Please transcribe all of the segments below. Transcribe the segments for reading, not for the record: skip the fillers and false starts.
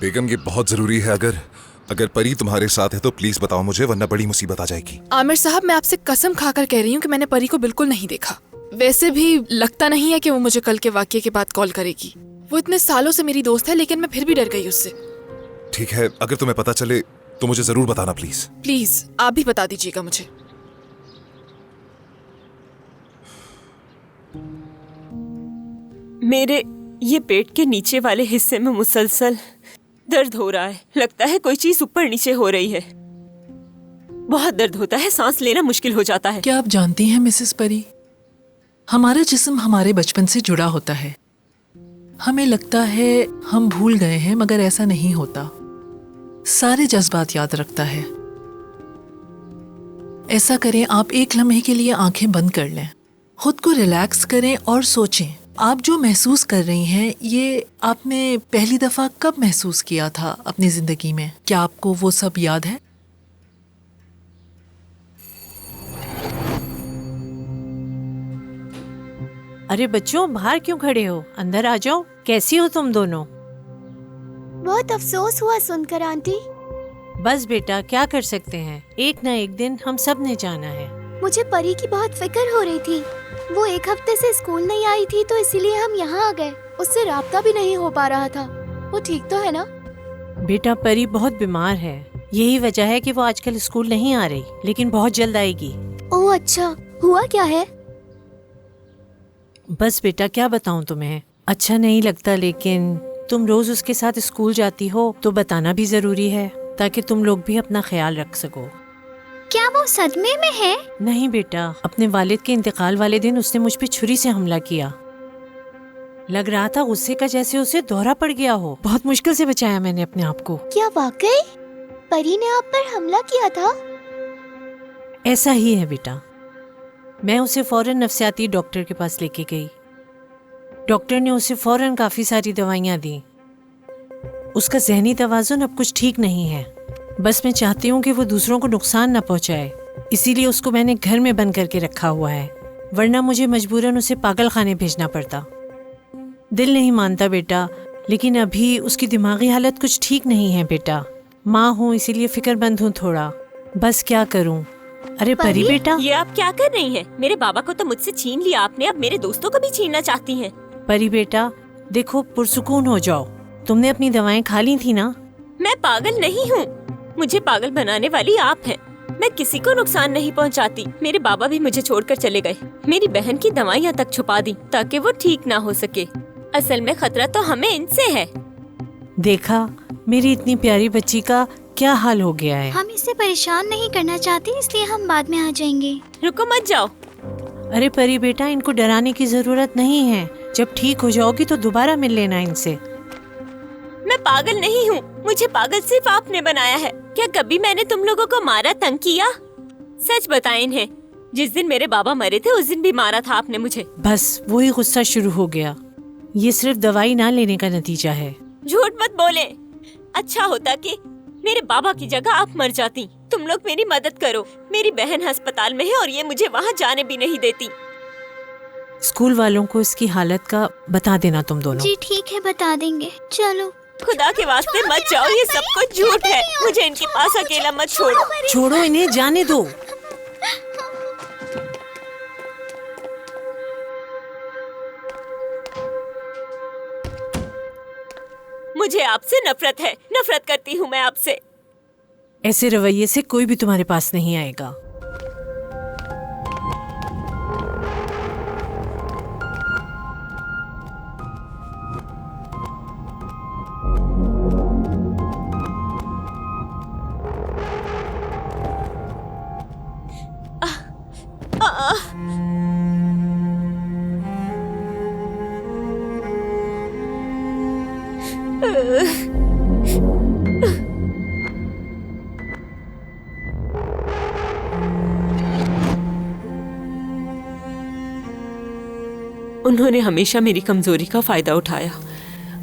बेगम ये बहुत जरूरी है। अगर परी तुम्हारे साथ है तो प्लीज बताओ मुझे, वरना बड़ी मुसीबत आ जाएगी। आमिर साहब, मैं आपसे कसम खाकर कह रही हूँ कि मैंने परी को बिल्कुल नहीं देखा। वैसे भी लगता नहीं है कि वो मुझे कल के वाकये के बाद कॉल करेगी। वो इतने सालों से मेरी दोस्त है, लेकिन मैं फिर भी डर गई उससे। ठीक है, अगर तुम्हें पता चले तो मुझे जरूर बताना प्लीज। प्लीज आप भी बता दीजिएगा मुझे। मेरे ये पेट के नीचे वाले हिस्से में मुसलसल दर्द हो रहा है। लगता है कोई चीज ऊपर नीचे हो रही है। बहुत दर्द होता है, सांस लेना मुश्किल हो जाता है। क्या आप जानती हैं मिसेस परी, हमारा जिस्म हमारे बचपन से जुड़ा होता है। हमें लगता है हम भूल गए हैं, मगर ऐसा नहीं होता। सारे जज्बात याद रखता है। ऐसा करें, आप एक लम्हे के लिए आंखें बंद कर लें, खुद को रिलैक्स करें और सोचें आप जो महसूस कर रही हैं ये आपने पहली दफा कब महसूस किया था अपनी जिंदगी में? क्या आपको वो सब याद है? अरे बच्चों, बाहर क्यों खड़े हो? अंदर आ जाओ। कैसी हो तुम दोनों? बहुत अफसोस हुआ सुनकर आंटी। बस बेटा, क्या कर सकते हैं, एक ना एक दिन हम सब ने जाना है। मुझे परी की बहुत फिक्र हो रही थी। वो एक हफ्ते से स्कूल नहीं आई थी, तो इसीलिए हम यहाँ आ गए। उससे राब्ता भी नहीं हो पा रहा था। वो ठीक तो है ना? बेटा, परी बहुत बीमार है, यही वजह है कि वो आजकल स्कूल नहीं आ रही, लेकिन बहुत जल्द आएगी। ओह अच्छा, हुआ क्या है? बस बेटा, क्या बताऊं तुम्हें, अच्छा नहीं लगता, लेकिन तुम रोज उसके साथ स्कूल जाती हो तो बताना भी जरूरी है, ताकि तुम लोग भी अपना ख्याल रख सको। क्या वो सदमे में है? नहीं बेटा, अपने वालिद के इंतकाल वाले दिन उसने मुझ पे छुरी से हमला किया। लग रहा था गुस्से का जैसे उसे दौरा पड़ गया हो। बहुत मुश्किल से बचाया मैंने अपने आप को। क्या वाकई परी ने आप पर हमला किया था? ऐसा ही है बेटा। मैं उसे फौरन नफ्सियाती डॉक्टर के पास लेके गई। डॉक्टर ने उसे फौरन काफी सारी दवाइयाँ दी। उसका जहनी तवाजुन अब कुछ ठीक नहीं है। बस मैं चाहती हूँ कि वो दूसरों को नुकसान न पहुँचाए, इसीलिए उसको मैंने घर में बंद करके रखा हुआ है, वरना मुझे मजबूरन उसे पागल खाने भेजना पड़ता। दिल नहीं मानता बेटा, लेकिन अभी उसकी दिमागी हालत कुछ ठीक नहीं है बेटा। माँ हूँ इसीलिए फिक्रमंद हूँ थोड़ा, बस क्या करूँ। अरे परी बेटा, ये आप क्या कर रही हैं? मेरे बाबा को तो मुझसे छीन लिया आपने, अब मेरे दोस्तों को भी छीनना चाहती हैं। परी बेटा देखो, पुरसुकून हो जाओ। तुमने अपनी दवाएं खा ली थी ना? मैं पागल नहीं हूँ, मुझे पागल बनाने वाली आप हैं। मैं किसी को नुकसान नहीं पहुँचाती। मेरे बाबा भी मुझे छोड़कर चले गए। मेरी बहन की दवाइयाँ तक छुपा दी ताकि वो ठीक ना हो सके। असल में खतरा तो हमें इनसे है। देखा, मेरी इतनी प्यारी बच्ची का क्या हाल हो गया है। हम इसे परेशान नहीं करना चाहते, इसलिए हम बाद में आ जाएंगे। रुको मत जाओ। अरे परी बेटा, इनको डराने की जरूरत नहीं है। जब ठीक हो जाओगी तो दोबारा मिल लेना इनसे। मैं पागल नहीं हूँ, मुझे पागल सिर्फ आपने बनाया है। क्या कभी मैंने तुम लोगों को मारा, तंग किया? सच बताएं इन्हें, जिस दिन मेरे बाबा मरे थे उस दिन भी मारा था आपने मुझे। बस वही गुस्सा शुरू हो गया। ये सिर्फ दवाई ना लेने का नतीजा है। झूठ मत बोले। अच्छा होता कि मेरे बाबा की जगह आप मर जाती। तुम लोग मेरी मदद करो। मेरी बहन अस्पताल में है और ये मुझे वहाँ जाने भी नहीं देती। स्कूल वालों को इसकी हालत का बता देना तुम दोनों। जी ठीक है, बता देंगे। चलो। खुदा के वास्ते मत जाओ, ये सब कुछ झूठ है। मुझे इनके पास अकेला मत छोड़ो। छोड़ो इन्हें, जाने दो। मुझे आपसे नफरत है, नफरत करती हूँ मैं आपसे। ऐसे रवैये से कोई भी तुम्हारे पास नहीं आएगा। उन्होंने हमेशा मेरी कमजोरी का फायदा उठाया।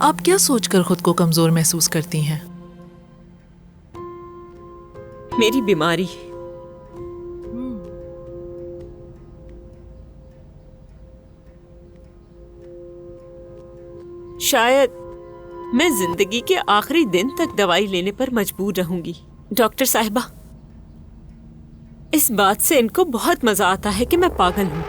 आप क्या सोचकर खुद को कमजोर महसूस करती हैं? मेरी बीमारी। शायद मैं जिंदगी के आखिरी दिन तक दवाई लेने पर मजबूर रहूंगी। डॉक्टर साहिबा, इस बात से इनको बहुत मजा आता है कि मैं पागल हूँ।